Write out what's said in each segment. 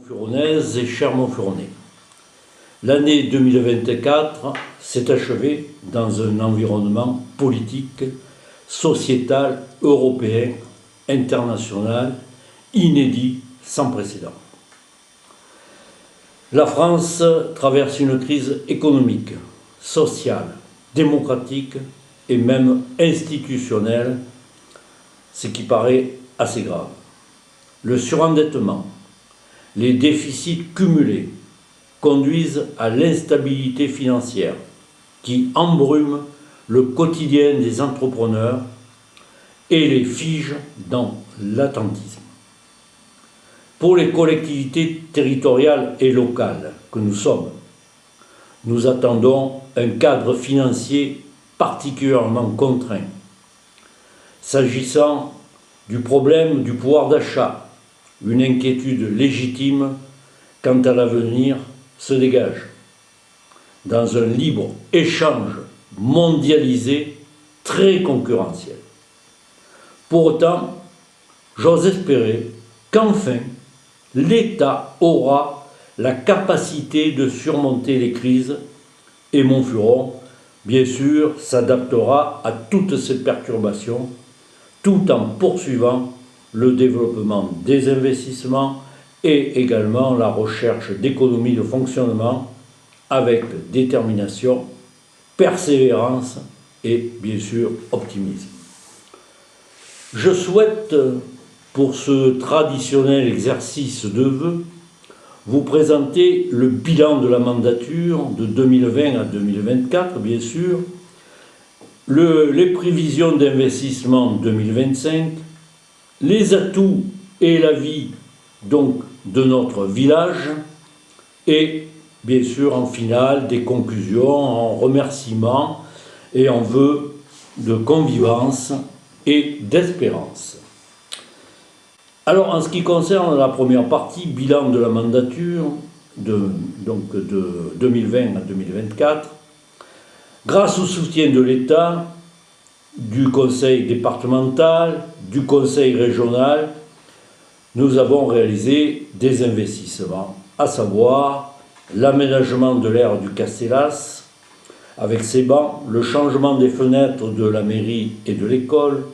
Montfuronaises et chers Montfuronais. L'année 2024 s'est achevée dans un environnement politique, sociétal, européen, international, inédit, sans précédent. La France traverse une crise économique, sociale, démocratique et même institutionnelle, ce qui paraît assez grave. Le surendettement, les déficits cumulés conduisent à l'instabilité financière qui embrume le quotidien des entrepreneurs et les fige dans l'attentisme. Pour les collectivités territoriales et locales que nous sommes, nous attendons un cadre financier particulièrement contraint. S'agissant du problème du pouvoir d'achat, une inquiétude légitime quant à l'avenir se dégage. Dans un libre-échange mondialisé très concurrentiel. Pour autant, j'ose espérer qu'enfin, l'État aura la capacité de surmonter les crises et Montfuron, bien sûr, s'adaptera à toutes ces perturbations tout en poursuivant le développement des investissements et également la recherche d'économies de fonctionnement avec détermination, persévérance et bien sûr optimisme. Je souhaite, pour ce traditionnel exercice de vœux, vous présenter le bilan de la mandature de 2020 à 2024, bien sûr, les prévisions d'investissement 2025, les atouts et la vie donc de notre village et bien sûr en finale des conclusions en remerciements et en vœux de convivence et d'espérance. Alors en ce qui concerne la première partie, bilan de la mandature de 2020 à 2024, grâce au soutien de l'État, du conseil départemental, du conseil régional, nous avons réalisé des investissements, à savoir l'aménagement de l'aire du Castellas, avec ses bancs, le changement des fenêtres de la mairie et de l'école,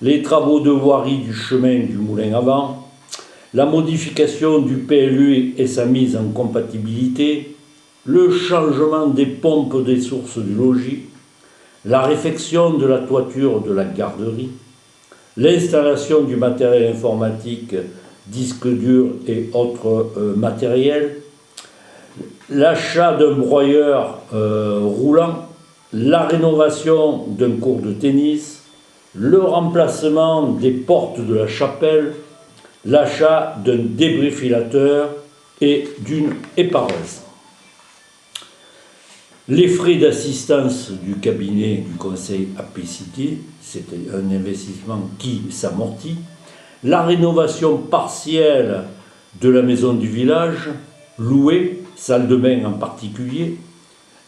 les travaux de voirie du chemin du Moulin à Vent, la modification du PLU et sa mise en compatibilité, le changement des pompes des sources du logis, la réfection de la toiture de la garderie, l'installation du matériel informatique, disques durs et autres matériels, l'achat d'un broyeur roulant, la rénovation d'un court de tennis, le remplacement des portes de la chapelle, l'achat d'un débrifilateur et d'une épareuse. Les frais d'assistance du cabinet du conseil APCT, c'était un investissement qui s'amortit. La rénovation partielle de la maison du village, louée, salle de bain en particulier.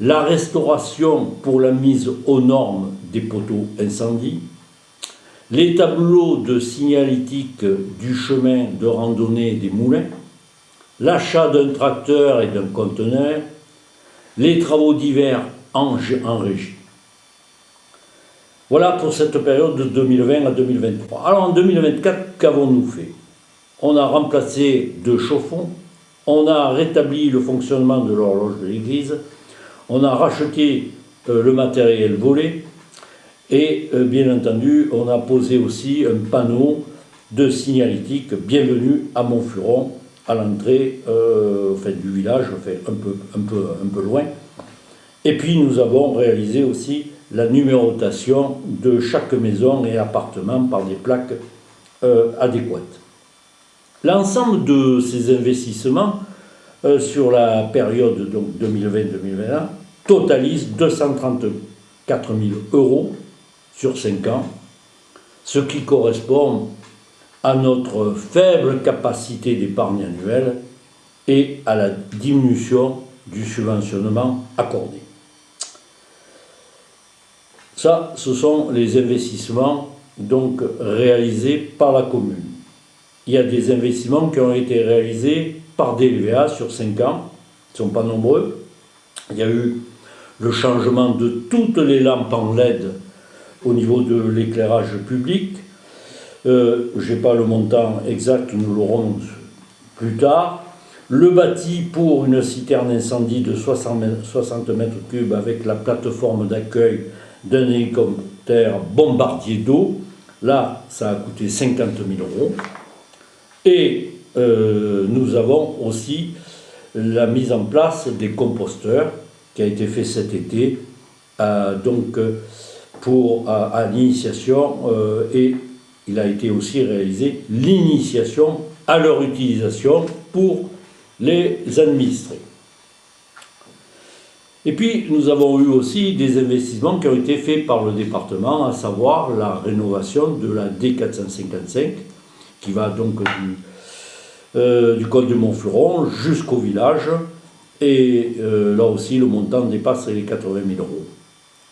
La restauration pour la mise aux normes des poteaux incendie. Les tableaux de signalétique du chemin de randonnée des moulins. L'achat d'un tracteur et d'un conteneur. Les travaux d'hiver en régie. Voilà pour cette période de 2020 à 2023. Alors en 2024, qu'avons-nous fait? On a remplacé 2 chauffons, on a rétabli le fonctionnement de l'horloge de l'église, on a racheté le matériel volé et bien entendu, on a posé aussi un panneau de signalétique bienvenue à Montfuron, à l'entrée du village, un peu loin. Et puis nous avons réalisé aussi la numérotation de chaque maison et appartement par des plaques adéquates. L'ensemble de ces investissements sur la période 2020-2021 totalise 234 000 € sur 5 ans, ce qui correspond à notre faible capacité d'épargne annuelle et à la diminution du subventionnement accordé. Ça, ce sont les investissements réalisés par la commune. Il y a des investissements qui ont été réalisés par des LVA sur 5 ans. Ils ne sont pas nombreux. Il y a eu le changement de toutes les lampes en LED au niveau de l'éclairage public. Je n'ai pas le montant exact, nous l'aurons plus tard. Le bâti pour une citerne incendie de 60 mètres cubes avec la plateforme d'accueil d'un hélicoptère bombardier d'eau. Là, ça a coûté 50 000 €. Et nous avons aussi la mise en place des composteurs qui a été fait cet été, donc à l'initiation, et il a été aussi réalisé l'initiation à leur utilisation pour les administrés. Et puis nous avons eu aussi des investissements qui ont été faits par le département, à savoir la rénovation de la D455 qui va donc du col de Montfleuron jusqu'au village, et là aussi le montant dépasse les 80 000 €.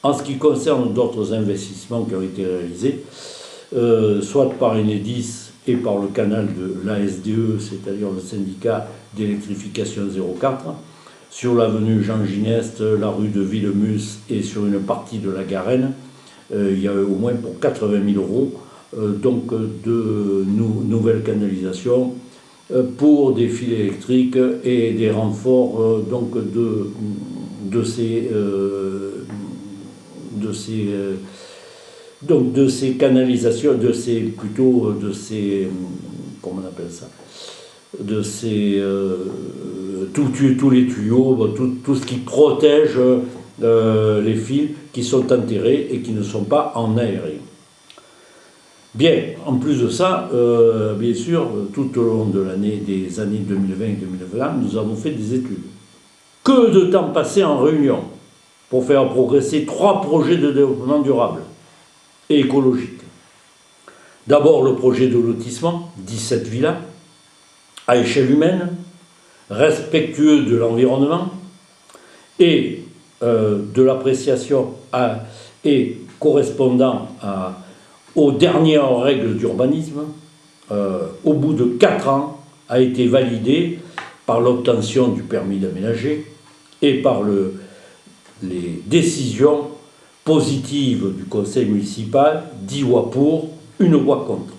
En ce qui concerne d'autres investissements qui ont été réalisés, soit par Enedis et par le canal de l'ASDE, c'est-à-dire le syndicat d'électrification 04, sur l'avenue Jean Gineste, la rue de Villemus et sur une partie de la Garenne, il y a au moins pour 80 000 €, donc de nouvelles canalisations pour des fils électriques et des renforts donc de ces canalisations, comment on appelle ça, tous les tuyaux, tout ce qui protège les fils qui sont enterrés et qui ne sont pas en aérien. Bien, en plus de ça, bien sûr, tout au long de des années 2020 et 2021, nous avons fait des études. Que de temps passé en réunion pour faire progresser 3 projets de développement durable et écologique. D'abord, le projet de lotissement, 17 villas, à échelle humaine, respectueux de l'environnement et de l'appréciation et correspondant aux dernières règles d'urbanisme, au bout de 4 ans, a été validé par l'obtention du permis d'aménager et par les décisions positives du conseil municipal, 10 voix pour, 1 voix contre.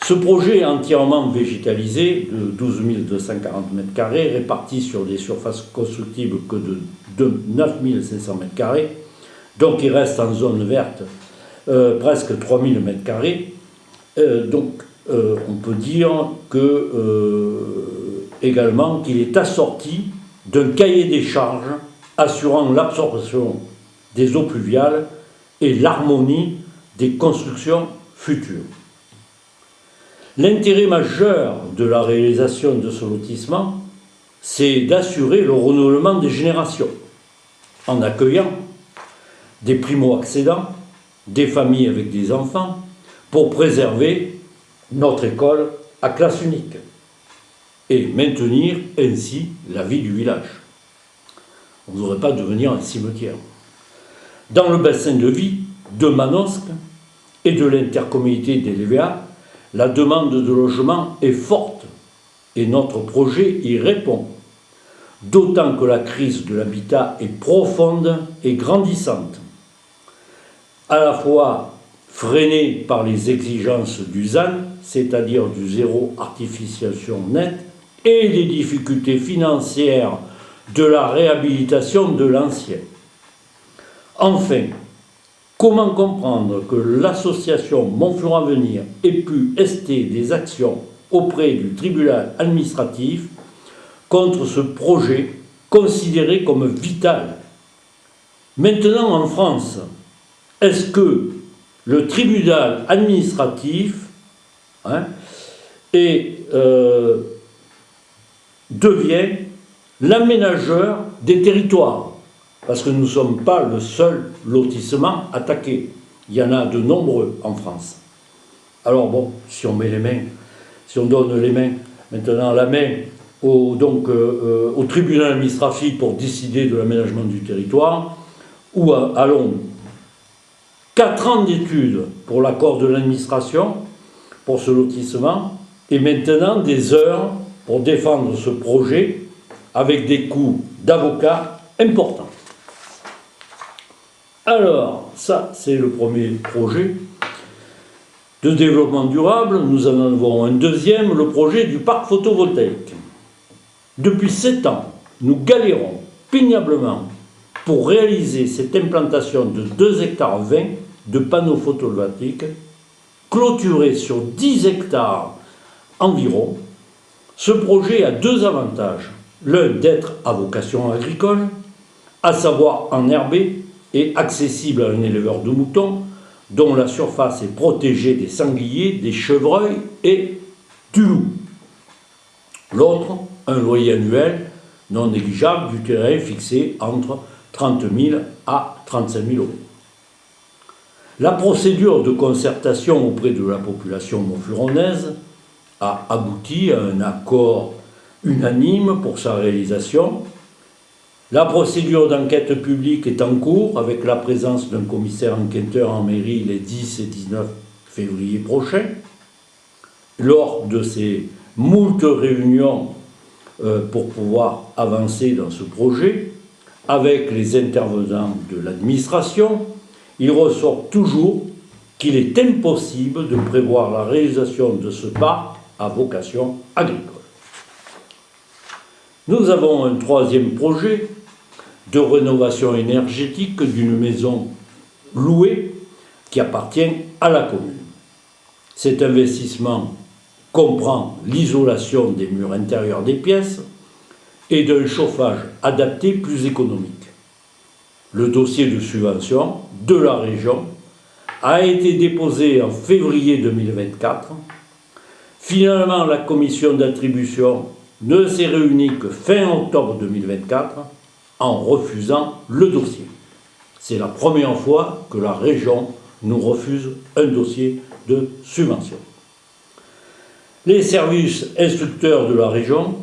Ce projet est entièrement végétalisé, de 12 240 m², réparti sur des surfaces constructibles que de 9 500 m², donc il reste en zone verte presque 3 000 m². Donc on peut dire également qu'il est assorti d'un cahier des charges assurant l'absorption des eaux pluviales et l'harmonie des constructions futures. L'intérêt majeur de la réalisation de ce lotissement, c'est d'assurer le renouvellement des générations, en accueillant des primo-accédants, des familles avec des enfants, pour préserver notre école à classe unique et maintenir ainsi la vie du village. On ne devrait pas devenir un cimetière. Dans le bassin de vie de Manosque et de l'intercommunauté des LVA, la demande de logement est forte et notre projet y répond, d'autant que la crise de l'habitat est profonde et grandissante, à la fois freinée par les exigences du ZAN, c'est-à-dire du zéro artificialisation nette, et les difficultés financières de la réhabilitation de l'ancien. Enfin, comment comprendre que l'association Montfleuron Avenir ait pu ester des actions auprès du tribunal administratif contre ce projet considéré comme vital? Maintenant, en France, est-ce que le tribunal administratif devient l'aménageur des territoires? Parce que nous ne sommes pas le seul lotissement attaqué. Il y en a de nombreux en France. Alors bon, si on donne les mains, maintenant la main au tribunal administratif pour décider de l'aménagement du territoire, ou allons 4 ans d'études pour l'accord de l'administration, pour ce lotissement, et maintenant des heures pour défendre ce projet avec des coûts d'avocat importants. Alors, ça, c'est le premier projet de développement durable. Nous en avons un deuxième, le projet du parc photovoltaïque. Depuis 7 ans, nous galérons péniblement pour réaliser cette implantation de 2,20 hectares de panneaux photovoltaïques clôturés sur 10 hectares environ. Ce projet a 2 avantages. L'un d'être à vocation agricole, à savoir enherbé et accessible à un éleveur de moutons, dont la surface est protégée des sangliers, des chevreuils et du loup. L'autre, un loyer annuel non négligeable du terrain fixé entre 30 000 à 35 000 euros. La procédure de concertation auprès de la population montfuronnaise a abouti à un accord unanime pour sa réalisation. La procédure d'enquête publique est en cours avec la présence d'un commissaire enquêteur en mairie les 10 et 19 février prochains. Lors de ces moultes réunions pour pouvoir avancer dans ce projet, avec les intervenants de l'administration, il ressort toujours qu'il est impossible de prévoir la réalisation de ce parc à vocation agricole. Nous avons un troisième projet de rénovation énergétique d'une maison louée qui appartient à la commune. Cet investissement comprend l'isolation des murs intérieurs des pièces et d'un chauffage adapté plus économique. Le dossier de subvention de la région a été déposé en février 2024. Finalement, la commission d'attribution ne s'est réunie que fin octobre 2024 en refusant le dossier. C'est la première fois que la région nous refuse un dossier de subvention. Les services instructeurs de la région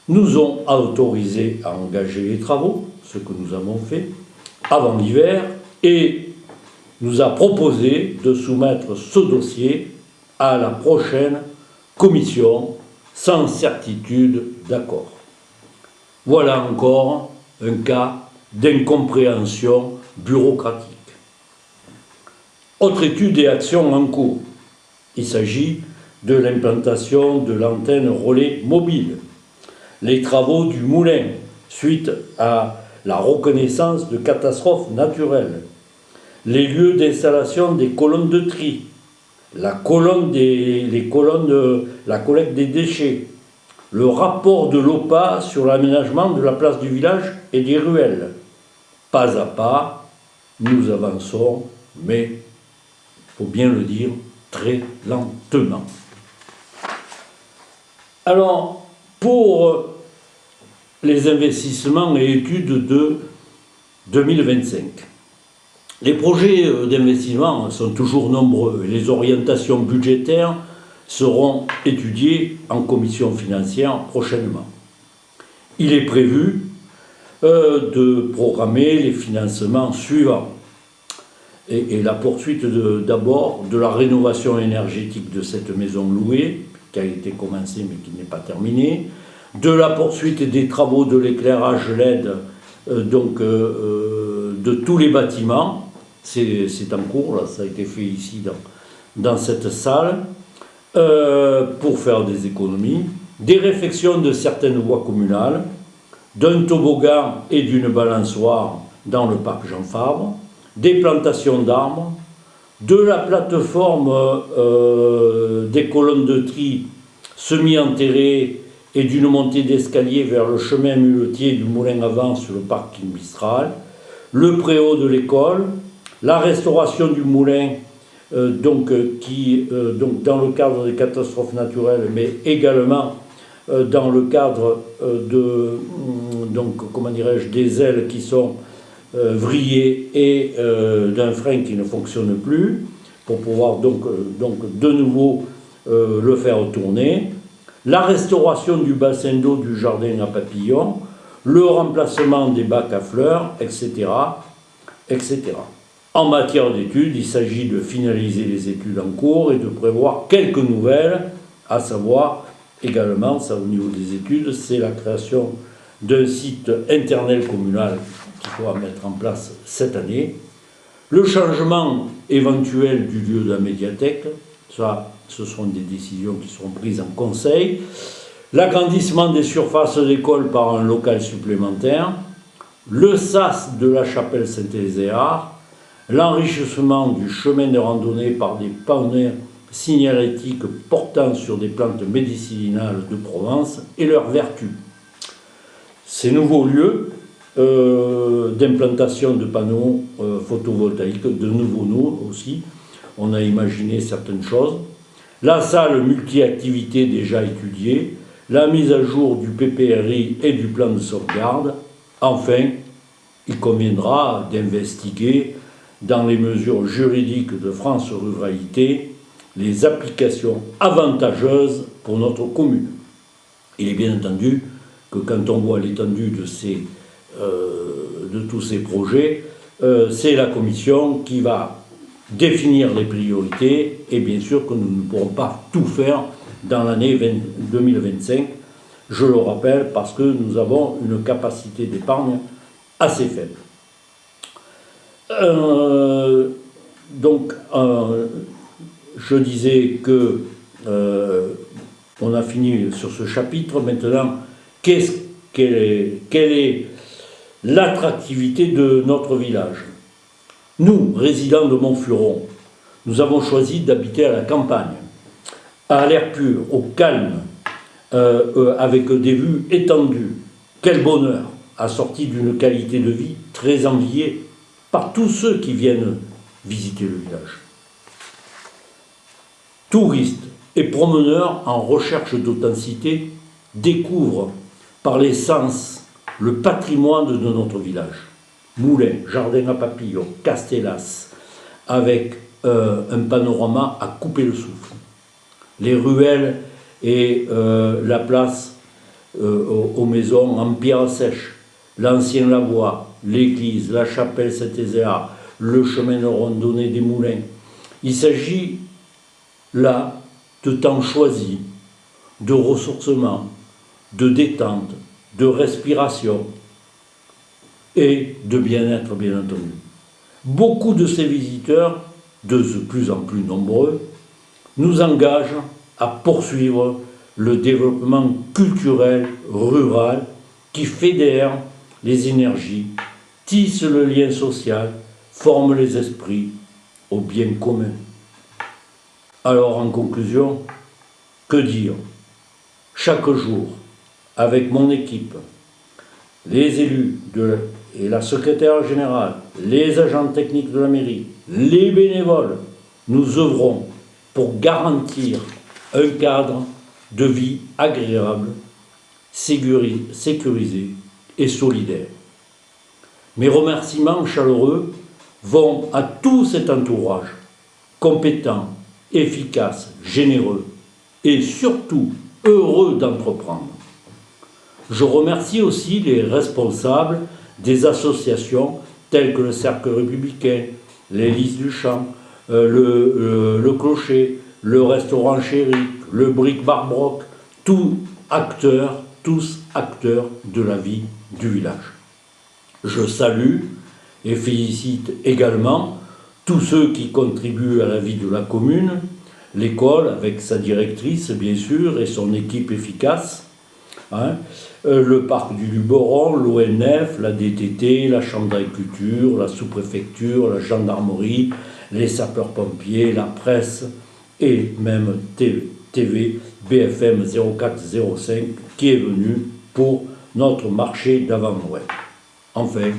nous ont autorisés à engager les travaux, ce que nous avons fait, avant l'hiver, et nous a proposé de soumettre ce dossier à la prochaine commission sans certitude d'accord. Voilà encore un cas d'incompréhension bureaucratique. Autre étude et action en cours. Il s'agit de l'implantation de l'antenne relais mobile, les travaux du moulin suite à la reconnaissance de catastrophes naturelles, les lieux d'installation des colonnes de tri, la collecte des déchets, le rapport de l'OPA sur l'aménagement de la place du village et des ruelles. Pas à pas, nous avançons, mais, il faut bien le dire, très lentement. Alors, pour les investissements et études de 2025, les projets d'investissement sont toujours nombreux et les orientations budgétaires seront étudiées en commission financière prochainement. Il est prévu de programmer les financements suivants et la poursuite d'abord de la rénovation énergétique de cette maison louée, qui a été commencée mais qui n'est pas terminée, de la poursuite des travaux de l'éclairage LED de tous les bâtiments. C'est en cours, là, ça a été fait ici dans cette salle, pour faire des économies, des réfections de certaines voies communales, d'un toboggan et d'une balançoire dans le parc Jean Fabre, des plantations d'arbres, de la plateforme des colonnes de tri semi-enterrées et d'une montée d'escalier vers le chemin muletier du Moulin à Vent sur le parking Mistral, le préau de l'école, la restauration du moulin, dans le cadre des catastrophes naturelles, mais également dans le cadre des ailes qui sont vrillées et d'un frein qui ne fonctionne plus, pour pouvoir donc de nouveau le faire tourner, la restauration du bassin d'eau du jardin à papillons, le remplacement des bacs à fleurs, etc., etc. En matière d'études, il s'agit de finaliser les études en cours et de prévoir quelques nouvelles, à savoir également, ça au niveau des études, c'est la création d'un site internet communal qu'il faudra mettre en place cette année. Le changement éventuel du lieu de la médiathèque, ça, ce seront des décisions qui seront prises en conseil. L'agrandissement des surfaces d'école par un local supplémentaire. Le sas de la chapelle Saint-Ézéard. L'enrichissement du chemin de randonnée par des panneaux signalétiques portant sur des plantes médicinales de Provence et leurs vertus. Ces nouveaux lieux d'implantation de panneaux photovoltaïques, de nouveaux noms aussi, on a imaginé certaines choses. La salle multi-activités déjà étudiée, la mise à jour du PPRI et du plan de sauvegarde. Enfin, il conviendra d'investiguer dans les mesures juridiques de France Ruralité les applications avantageuses pour notre commune. Il est bien entendu que quand on voit l'étendue de tous ces projets, c'est la commission qui va définir les priorités et bien sûr que nous ne pourrons pas tout faire dans l'année 2025, je le rappelle, parce que nous avons une capacité d'épargne assez faible. Je disais que on a fini sur ce chapitre. Maintenant, quelle est l'attractivité de notre village? Nous, résidents de Montfuron, nous avons choisi d'habiter à la campagne, à l'air pur, au calme, avec des vues étendues. Quel bonheur, assorti d'une qualité de vie très enviée par tous ceux qui viennent visiter le village. Touristes et promeneurs en recherche d'authenticité découvrent par les sens le patrimoine de notre village. Moulins, jardin à papillons, Castellas, avec un panorama à couper le souffle. Les ruelles et la place aux maisons en pierre sèche, l'ancien lavoie, l'église, la chapelle Saint-Ézéard, le chemin de randonnée des moulins. Il s'agit là de temps choisi, de ressourcement, de détente, de respiration et de bien-être, bien entendu. Beaucoup de ces visiteurs, de plus en plus nombreux, nous engagent à poursuivre le développement culturel rural qui fédère les énergies, tisse le lien social, forme les esprits au bien commun. Alors en conclusion, que dire? Chaque jour, avec mon équipe, les élus et la secrétaire générale, les agents techniques de la mairie, les bénévoles, nous œuvrons pour garantir un cadre de vie agréable, sécurisé et solidaire. Mes remerciements chaleureux vont à tout cet entourage, compétent, efficace, généreux et surtout heureux d'entreprendre. Je remercie aussi les responsables des associations telles que le Cercle républicain, les Lys du Champ, le Clocher, le Restaurant Chéri, le Bric Barbroc, tous acteurs de la vie du village. Je salue et félicite également tous ceux qui contribuent à la vie de la commune, l'école avec sa directrice bien sûr et son équipe efficace, le parc du Luberon, l'ONF, la DTT, la Chambre d'agriculture, la sous-préfecture, la gendarmerie, les sapeurs-pompiers, la presse et même TV BFM 0405 qui est venu pour notre marché d'avant-Noël. Enfin,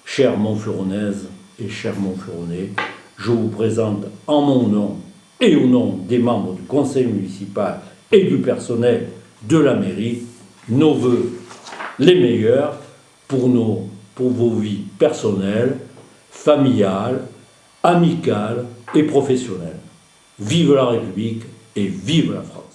chères Montfuronaises et chers Montfuronais, je vous présente en mon nom et au nom des membres du conseil municipal et du personnel de la mairie, nos vœux les meilleurs pour vos vies personnelles, familiales, amicales et professionnelles. Vive la République et vive la France!